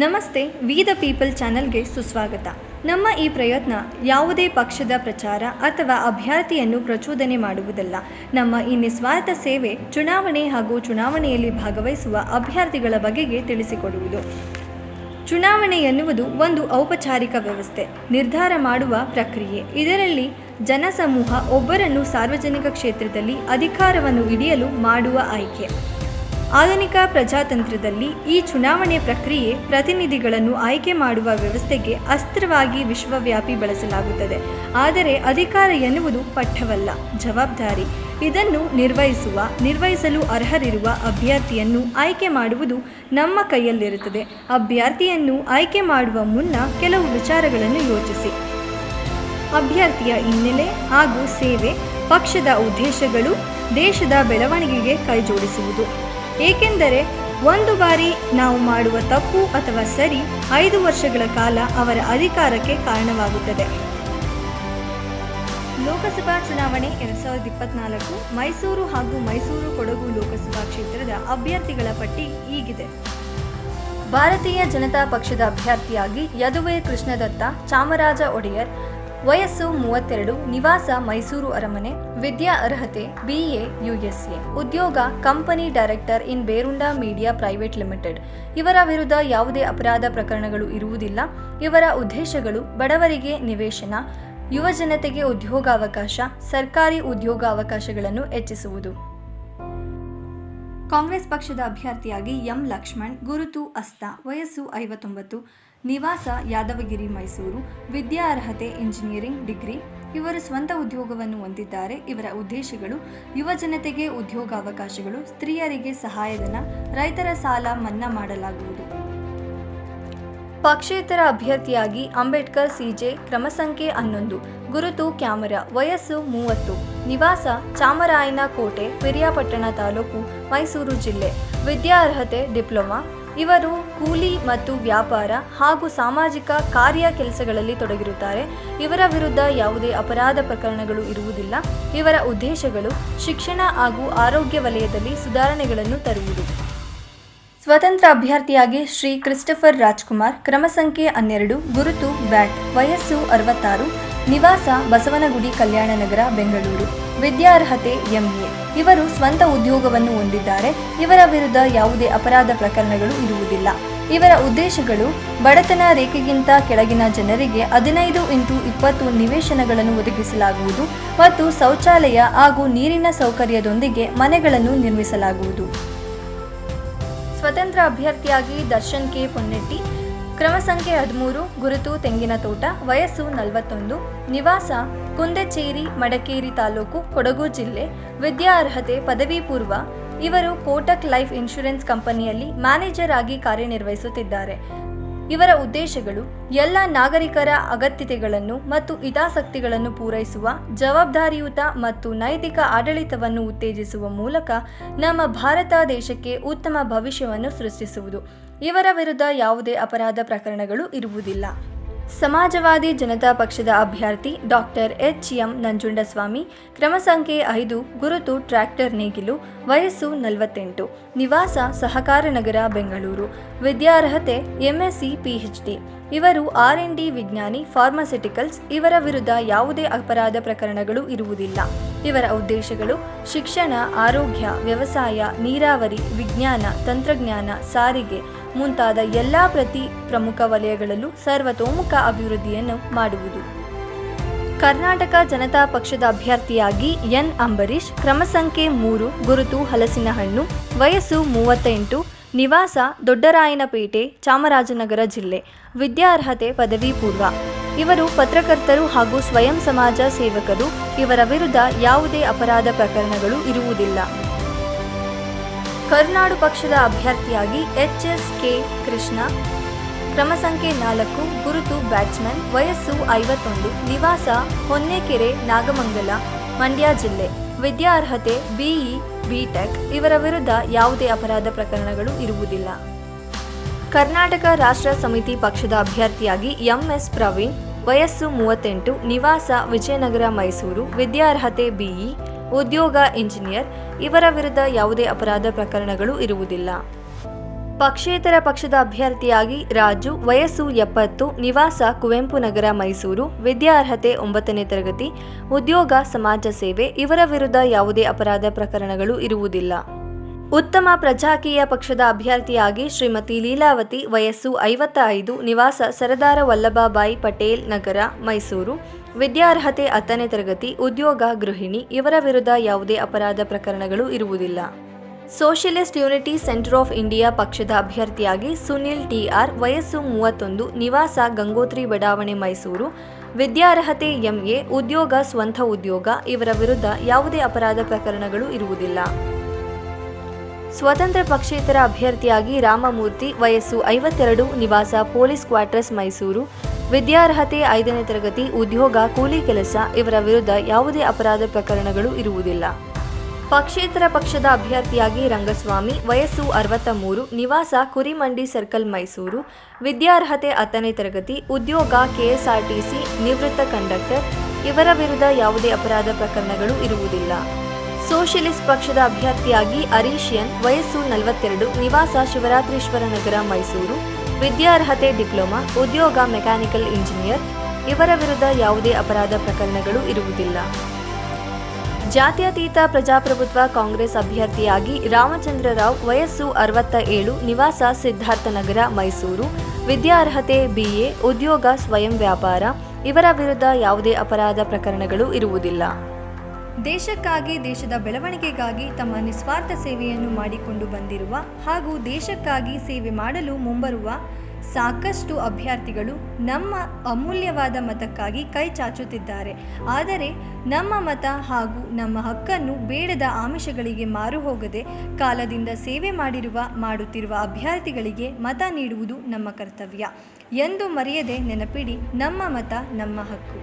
ನಮಸ್ತೆ, we the people ಚಾನಲ್ಗೆ ಸುಸ್ವಾಗತ. ನಮ್ಮ ಈ ಪ್ರಯತ್ನ ಯಾವುದೇ ಪಕ್ಷದ ಪ್ರಚಾರ ಅಥವಾ ಅಭ್ಯರ್ಥಿಯನ್ನು ಪ್ರಚೋದನೆ ಮಾಡುವುದಲ್ಲ. ನಮ್ಮ ಈ ನಿಸ್ವಾರ್ಥ ಸೇವೆ ಚುನಾವಣೆ ಹಾಗೂ ಚುನಾವಣೆಯಲ್ಲಿ ಭಾಗವಹಿಸುವ ಅಭ್ಯರ್ಥಿಗಳ ಬಗೆಗೆ ತಿಳಿಸಿಕೊಡುವುದು. ಚುನಾವಣೆ ಎನ್ನುವುದು ಒಂದು ಔಪಚಾರಿಕ ವ್ಯವಸ್ಥೆ, ನಿರ್ಧಾರ ಮಾಡುವ ಪ್ರಕ್ರಿಯೆ. ಇದರಲ್ಲಿ ಜನಸಮೂಹ ಒಬ್ಬರನ್ನು ಸಾರ್ವಜನಿಕ ಕ್ಷೇತ್ರದಲ್ಲಿ ಅಧಿಕಾರವನ್ನು ಹಿಡಿಯಲು ಮಾಡುವ ಆಯ್ಕೆ. ಆಧುನಿಕ ಪ್ರಜಾತಂತ್ರದಲ್ಲಿ ಈ ಚುನಾವಣೆ ಪ್ರಕ್ರಿಯೆ ಪ್ರತಿನಿಧಿಗಳನ್ನು ಆಯ್ಕೆ ಮಾಡುವ ವ್ಯವಸ್ಥೆಗೆ ಅಸ್ತ್ರವಾಗಿ ವಿಶ್ವವ್ಯಾಪಿ ಬಳಸಲಾಗುತ್ತದೆ. ಆದರೆ ಅಧಿಕಾರ ಎನ್ನುವುದು ಪಠ್ಯವಲ್ಲ, ಜವಾಬ್ದಾರಿ. ಇದನ್ನು ನಿರ್ವಹಿಸಲು ಅರ್ಹರಿರುವ ಅಭ್ಯರ್ಥಿಯನ್ನು ಆಯ್ಕೆ ಮಾಡುವುದು ನಮ್ಮ ಕೈಯಲ್ಲಿರುತ್ತದೆ. ಅಭ್ಯರ್ಥಿಯನ್ನು ಆಯ್ಕೆ ಮಾಡುವ ಮುನ್ನ ಕೆಲವು ವಿಚಾರಗಳನ್ನು ಯೋಚಿಸಿ. ಅಭ್ಯರ್ಥಿಯ ಹಿನ್ನೆಲೆ ಹಾಗೂ ಸೇವೆ, ಪಕ್ಷದ ಉದ್ದೇಶಗಳು, ದೇಶದ ಬೆಳವಣಿಗೆಗೆ ಕೈಜೋಡಿಸುವುದು. ಏಕೆಂದರೆ ಒಂದು ಬಾರಿ ನಾವು ಮಾಡುವ ತಪ್ಪು ಅಥವಾ ಸರಿ 5 ವರ್ಷಗಳ ಕಾಲ ಅವರ ಅಧಿಕಾರಕ್ಕೆ ಕಾರಣವಾಗುತ್ತದೆ. ಲೋಕಸಭಾ ಚುನಾವಣೆ 2024 ಮೈಸೂರು ಹಾಗೂ ಮೈಸೂರು ಕೊಡಗು ಲೋಕಸಭಾ ಕ್ಷೇತ್ರದ ಅಭ್ಯರ್ಥಿಗಳ ಪಟ್ಟಿ ಹೀಗಿದೆ. ಭಾರತೀಯ ಜನತಾ ಪಕ್ಷದ ಅಭ್ಯರ್ಥಿಯಾಗಿ ಯದುವೆ ಕೃಷ್ಣದತ್ತ, ಚಾಮರಾಜ ಒಡೆಯರ್, ವಯಸ್ಸು 32, ನಿವಾಸ ಮೈಸೂರು ಅರಮನೆ, ವಿದ್ಯಾ ಅರ್ಹತೆ BA USA, ಉದ್ಯೋಗ company director in Berunda Media Private Limited. ಇವರ ವಿರುದ್ಧ ಯಾವುದೇ ಅಪರಾಧ ಪ್ರಕರಣಗಳು ಇರುವುದಿಲ್ಲ. ಇವರ ಉದ್ದೇಶಗಳು ಬಡವರಿಗೆ ನಿವೇಶನ, ಯುವ ಜನತೆಗೆ ಉದ್ಯೋಗಾವಕಾಶ, ಸರ್ಕಾರಿ ಉದ್ಯೋಗಾವಕಾಶಗಳನ್ನು ಹೆಚ್ಚಿಸುವುದು. ಕಾಂಗ್ರೆಸ್ ಪಕ್ಷದ ಅಭ್ಯರ್ಥಿಯಾಗಿ ಎಂ ಲಕ್ಷ್ಮಣ್, ಗುರುತು ಹಸ್ತ, ವಯಸ್ಸು 59, ನಿವಾಸ ಯಾದವಗಿರಿ ಮೈಸೂರು, ವಿದ್ಯಾ ಅರ್ಹತೆ ಇಂಜಿನಿಯರಿಂಗ್ ಡಿಗ್ರಿ. ಇವರು ಸ್ವಂತ ಉದ್ಯೋಗವನ್ನು ಹೊಂದಿದ್ದಾರೆ. ಇವರ ಉದ್ದೇಶಗಳು ಯುವ ಜನತೆಗೆ ಉದ್ಯೋಗಾವಕಾಶಗಳು, ಸ್ತ್ರೀಯರಿಗೆ ಸಹಾಯಧನ, ರೈತರ ಸಾಲ ಮನ್ನಾ ಮಾಡಲಾಗುವುದು. ಪಕ್ಷೇತರ ಅಭ್ಯರ್ಥಿಯಾಗಿ ಅಂಬೇಡ್ಕರ್ CJ, ಕ್ರಮ ಸಂಖ್ಯೆ 11, ಗುರುತು ಕ್ಯಾಮರಾ, ವಯಸ್ಸು 30, ನಿವಾಸ ಚಾಮರಾಯನಕೋಟೆ, ಪಿರಿಯಾಪಟ್ಟಣ ತಾಲೂಕು, ಮೈಸೂರು ಜಿಲ್ಲೆ, ವಿದ್ಯಾ ಅರ್ಹತೆ ಡಿಪ್ಲೊಮಾ. ಇವರು ಕೂಲಿ ಮತ್ತು ವ್ಯಾಪಾರ ಹಾಗೂ ಸಾಮಾಜಿಕ ಕಾರ್ಯ ಕೆಲಸಗಳಲ್ಲಿ ತೊಡಗಿರುತ್ತಾರೆ. ಇವರ ವಿರುದ್ಧ ಯಾವುದೇ ಅಪರಾಧ ಪ್ರಕರಣಗಳು ಇರುವುದಿಲ್ಲ. ಇವರ ಉದ್ದೇಶಗಳು ಶಿಕ್ಷಣ ಹಾಗೂ ಆರೋಗ್ಯ ವಲಯದಲ್ಲಿ ಸುಧಾರಣೆಗಳನ್ನು ತರುವುದು. ಸ್ವತಂತ್ರ ಅಭ್ಯರ್ಥಿಯಾಗಿ ಶ್ರೀ ಕ್ರಿಸ್ಟಫರ್ ರಾಜ್ಕುಮಾರ್, ಕ್ರಮ ಸಂಖ್ಯೆ 12, ಗುರುತು ಬ್ಯಾಟ್, ವಯಸ್ಸು 66, ನಿವಾಸ ಬಸವನಗುಡಿ, ಕಲ್ಯಾಣ ನಗರ, ಬೆಂಗಳೂರು, ವಿದ್ಯಾ ಅರ್ಹತೆ MA. ಇವರು ಸ್ವಂತ ಉದ್ಯೋಗವನ್ನು ಹೊಂದಿದ್ದಾರೆ. ಇವರ ವಿರುದ್ಧ ಯಾವುದೇ ಅಪರಾಧ ಪ್ರಕರಣಗಳು ಇರುವುದಿಲ್ಲ. ಇವರ ಉದ್ದೇಶಗಳು ಬಡತನ ರೇಖೆಗಿಂತ ಕೆಳಗಿನ ಜನರಿಗೆ 15x20 ನಿವೇಶನಗಳನ್ನು ಒದಗಿಸಲಾಗುವುದು ಮತ್ತು ಶೌಚಾಲಯ ಹಾಗೂ ನೀರಿನ ಸೌಕರ್ಯದೊಂದಿಗೆ ಮನೆಗಳನ್ನು ನಿರ್ಮಿಸಲಾಗುವುದು. ಸ್ವತಂತ್ರ ಅಭ್ಯರ್ಥಿಯಾಗಿ ದರ್ಶನ್ K ಪೊನ್ನೆಟ್ಟಿ, ಕ್ರಮ ಸಂಖ್ಯೆ 13, ಗುರುತು ತೆಂಗಿನತೋಟ, ವಯಸ್ಸು 41, ನಿವಾಸ ಕುಂದಚೇರಿ, ಮಡಕೇರಿ ತಾಲೂಕು, ಕೊಡಗು ಜಿಲ್ಲೆ, ವಿದ್ಯಾ ಅರ್ಹತೆ ಪದವಿ ಪೂರ್ವ. ಇವರು ಕೋಟಕ್ ಲೈಫ್ ಇನ್ಶೂರೆನ್ಸ್ ಕಂಪನಿಯಲ್ಲಿ ಮ್ಯಾನೇಜರ್ ಆಗಿ ಕಾರ್ಯನಿರ್ವಹಿಸುತ್ತಿದ್ದಾರೆ. ಇವರ ಉದ್ದೇಶಗಳು ಎಲ್ಲ ನಾಗರಿಕರ ಅಗತ್ಯತೆಗಳನ್ನು ಮತ್ತು ಹಿತಾಸಕ್ತಿಗಳನ್ನು ಪೂರೈಸುವ ಜವಾಬ್ದಾರಿಯುತ ಮತ್ತು ನೈತಿಕ ಆಡಳಿತವನ್ನು ಉತ್ತೇಜಿಸುವ ಮೂಲಕ ನಮ್ಮ ಭಾರತ ದೇಶಕ್ಕೆ ಉತ್ತಮ ಭವಿಷ್ಯವನ್ನು ಸೃಷ್ಟಿಸುವುದು. ಇವರ ವಿರುದ್ಧ ಯಾವುದೇ ಅಪರಾಧ ಪ್ರಕರಣಗಳು ಇರುವುದಿಲ್ಲ. ಸಮಾಜವಾದಿ ಜನತಾ ಪಕ್ಷದ ಅಭ್ಯರ್ಥಿ ಡಾಕ್ಟರ್ HM ನಂಜುಂಡಸ್ವಾಮಿ, ಕ್ರಮ ಸಂಖ್ಯೆ 5, ಗುರುತು ಟ್ರ್ಯಾಕ್ಟರ್ ನೇಗಿಲು, ವಯಸ್ಸು 48, ನಿವಾಸ ಸಹಕಾರ ನಗರ, ಬೆಂಗಳೂರು, ವಿದ್ಯಾ ಅರ್ಹತೆ MSc PhD. ಇವರು R&D ವಿಜ್ಞಾನಿ, ಫಾರ್ಮಾಸ್ಯೂಟಿಕಲ್ಸ್. ಇವರ ವಿರುದ್ಧ ಯಾವುದೇ ಅಪರಾಧ ಪ್ರಕರಣಗಳು ಇರುವುದಿಲ್ಲ. ಇವರ ಉದ್ದೇಶಗಳು ಶಿಕ್ಷಣ, ಆರೋಗ್ಯ, ವ್ಯವಸಾಯ, ನೀರಾವರಿ, ವಿಜ್ಞಾನ, ತಂತ್ರಜ್ಞಾನ, ಸಾರಿಗೆ ಮುಂತಾದ ಎಲ್ಲ ಪ್ರಮುಖ ವಲಯಗಳಲ್ಲೂ ಸರ್ವತೋಮುಖ ಅಭಿವೃದ್ಧಿಯನ್ನು ಮಾಡುವುದು. ಕರ್ನಾಟಕ ಜನತಾ ಪಕ್ಷದ ಅಭ್ಯರ್ಥಿಯಾಗಿ N ಅಂಬರೀಶ್, ಕ್ರಮ ಸಂಖ್ಯೆ 3, ಗುರುತು ಹಲಸಿನ ಹಣ್ಣು, ವಯಸ್ಸು 38, ನಿವಾಸ ದೊಡ್ಡರಾಯನಪೇಟೆ, ಚಾಮರಾಜನಗರ ಜಿಲ್ಲೆ, ವಿದ್ಯಾ ಅರ್ಹತೆ ಪದವಿ ಪೂರ್ವ. ಇವರು ಪತ್ರಕರ್ತರು ಹಾಗೂ ಸ್ವಯಂ ಸಮಾಜ ಸೇವಕರು. ಇವರ ವಿರುದ್ಧ ಯಾವುದೇ ಅಪರಾಧ ಪ್ರಕರಣಗಳು ಇರುವುದಿಲ್ಲ. ಕರ್ನಾಡು ಪಕ್ಷದ ಅಭ್ಯರ್ಥಿಯಾಗಿ HSK ಕೃಷ್ಣ, ಕ್ರಮ ಸಂಖ್ಯೆ 4, ಗುರುತು ಬ್ಯಾಟ್ಸ್ಮನ್, ವಯಸ್ಸು 51, ನಿವಾಸ ಹೊನ್ನೆಕೆರೆ, ನಾಗಮಂಗಲ, ಮಂಡ್ಯ ಜಿಲ್ಲೆ, ವಿದ್ಯಾ ಅರ್ಹತೆ BE BTech. ಇವರ ವಿರುದ್ಧ ಯಾವುದೇ ಅಪರಾಧ ಪ್ರಕರಣಗಳು ಇರುವುದಿಲ್ಲ. ಕರ್ನಾಟಕ ರಾಷ್ಟ್ರ ಸಮಿತಿ ಪಕ್ಷದ ಅಭ್ಯರ್ಥಿಯಾಗಿ MS ಪ್ರವೀಣ್, ವಯಸ್ಸು 38, ನಿವಾಸ ವಿಜಯನಗರ, ಮೈಸೂರು, ವಿದ್ಯಾ ಅರ್ಹತೆ BE, ಉದ್ಯೋಗ ಇಂಜಿನಿಯರ್. ಇವರ ವಿರುದ್ಧ ಯಾವುದೇ ಅಪರಾಧ ಪ್ರಕರಣಗಳು ಇರುವುದಿಲ್ಲ. ಪಕ್ಷೇತರ ಪಕ್ಷದ ಅಭ್ಯರ್ಥಿಯಾಗಿ ರಾಜು, ವಯಸ್ಸು 70, ನಿವಾಸ ಕುವೆಂಪು ನಗರ, ಮೈಸೂರು, ವಿದ್ಯಾರ್ಹತೆ 9ನೇ ತರಗತಿ, ಉದ್ಯೋಗ ಸಮಾಜ ಸೇವೆ. ಇವರ ವಿರುದ್ಧ ಯಾವುದೇ ಅಪರಾಧ ಪ್ರಕರಣಗಳು ಇರುವುದಿಲ್ಲ. ಉತ್ತಮ ಪ್ರಜಾಕೀಯ ಪಕ್ಷದ ಅಭ್ಯರ್ಥಿಯಾಗಿ ಶ್ರೀಮತಿ ಲೀಲಾವತಿ, ವಯಸ್ಸು 55, ನಿವಾಸ ಸರದಾರ ವಲ್ಲಭಭಾಯಿ ಪಟೇಲ್ ನಗರ, ಮೈಸೂರು, ವಿದ್ಯಾರ್ಹತೆ 10ನೇ ತರಗತಿ, ಉದ್ಯೋಗ ಗೃಹಿಣಿ. ಇವರ ವಿರುದ್ಧ ಯಾವುದೇ ಅಪರಾಧ ಪ್ರಕರಣಗಳು ಇರುವುದಿಲ್ಲ. Socialist unity centre of India ಪಕ್ಷದ ಅಭ್ಯರ್ಥಿಯಾಗಿ ಸುನಿಲ್ TR, ವಯಸ್ಸು 31, ನಿವಾಸ ಗಂಗೋತ್ರಿ ಬಡಾವಣೆ, ಮೈಸೂರು, ವಿದ್ಯಾರ್ಹತೆ MA, ಉದ್ಯೋಗ ಸ್ವಂತ ಉದ್ಯೋಗ. ಇವರ ವಿರುದ್ಧ ಯಾವುದೇ ಅಪರಾಧ ಪ್ರಕರಣಗಳು ಇರುವುದಿಲ್ಲ. ಸ್ವತಂತ್ರ ಪಕ್ಷೇತರ ಅಭ್ಯರ್ಥಿಯಾಗಿ ರಾಮಮೂರ್ತಿ, ವಯಸ್ಸು 52, ನಿವಾಸ ಪೊಲೀಸ್ ಕ್ವಾರ್ಟರ್ಸ್, ಮೈಸೂರು, ವಿದ್ಯಾರ್ಹತೆ 5ನೇ ತರಗತಿ, ಉದ್ಯೋಗ ಕೂಲಿ ಕೆಲಸ. ಇವರ ವಿರುದ್ಧ ಯಾವುದೇ ಅಪರಾಧ ಪ್ರಕರಣಗಳು ಇರುವುದಿಲ್ಲ. ಪಕ್ಷೇತರ ಪಕ್ಷದ ಅಭ್ಯರ್ಥಿಯಾಗಿ ರಂಗಸ್ವಾಮಿ, ವಯಸ್ಸು 63, ನಿವಾಸ ಕುರಿಮಂಡಿ ಸರ್ಕಲ್, ಮೈಸೂರು, ವಿದ್ಯಾರ್ಹತೆ 10ನೇ ತರಗತಿ, ಉದ್ಯೋಗ KSRTC ನಿವೃತ್ತ ಕಂಡಕ್ಟರ್. ಇವರ ವಿರುದ್ಧ ಯಾವುದೇ ಅಪರಾಧ ಪ್ರಕರಣಗಳು ಇರುವುದಿಲ್ಲ. ಸೋಷಿಯಲಿಸ್ಟ್ ಪಕ್ಷದ ಅಭ್ಯರ್ಥಿಯಾಗಿ ಹರೀಶ್ N, ವಯಸ್ಸು 42, ನಿವಾಸ ಶಿವರಾತ್ರೀಶ್ವರ ನಗರ, ಮೈಸೂರು, ವಿದ್ಯಾರ್ಹತೆ ಡಿಪ್ಲೊಮಾ, ಉದ್ಯೋಗ ಮೆಕ್ಯಾನಿಕಲ್ ಇಂಜಿನಿಯರ್. ಇವರ ವಿರುದ್ಧ ಯಾವುದೇ ಅಪರಾಧ ಪ್ರಕರಣಗಳು ಇರುವುದಿಲ್ಲ. ಜಾತ್ಯತೀತ ಪ್ರಜಾಪ್ರಭುತ್ವ ಕಾಂಗ್ರೆಸ್ ಅಭ್ಯರ್ಥಿಯಾಗಿ ರಾಮಚಂದ್ರ ರಾವ್, ವಯಸ್ಸು 67, ನಿವಾಸ ಸಿದ್ಧಾರ್ಥ ನಗರ, ಮೈಸೂರು, ವಿದ್ಯಾರ್ಹತೆ BA, ಉದ್ಯೋಗ ಸ್ವಯಂ ವ್ಯಾಪಾರ. ಇವರ ವಿರುದ್ಧ ಯಾವುದೇ ಅಪರಾಧ ಪ್ರಕರಣಗಳು ಇರುವುದಿಲ್ಲ. ದೇಶಕ್ಕಾಗಿ, ದೇಶದ ಬೆಳವಣಿಗೆಗಾಗಿ ತಮ್ಮ ನಿಸ್ವಾರ್ಥ ಸೇವೆಯನ್ನು ಮಾಡಿಕೊಂಡು ಬಂದಿರುವ ಹಾಗೂ ದೇಶಕ್ಕಾಗಿ ಸೇವೆ ಮಾಡಲು ಮುಂಬರುವ ಸಾಕಷ್ಟು ಅಭ್ಯರ್ಥಿಗಳು ನಮ್ಮ ಅಮೂಲ್ಯವಾದ ಮತಕ್ಕಾಗಿ ಕೈ ಚಾಚುತ್ತಿದ್ದಾರೆ. ಆದರೆ ನಮ್ಮ ಮತ ಹಾಗೂ ನಮ್ಮ ಹಕ್ಕನ್ನು ಬೇಡದ ಆಮಿಷಗಳಿಗೆ ಮಾರು ಹೋಗದೆ ಕಾಲದಿಂದ ಸೇವೆ ಮಾಡುತ್ತಿರುವ ಅಭ್ಯರ್ಥಿಗಳಿಗೆ ಮತ ನೀಡುವುದು ನಮ್ಮ ಕರ್ತವ್ಯ ಎಂದು ಮರೆಯದೆ ನೆನಪಿಡಿ. ನಮ್ಮ ಮತ ನಮ್ಮ ಹಕ್ಕು.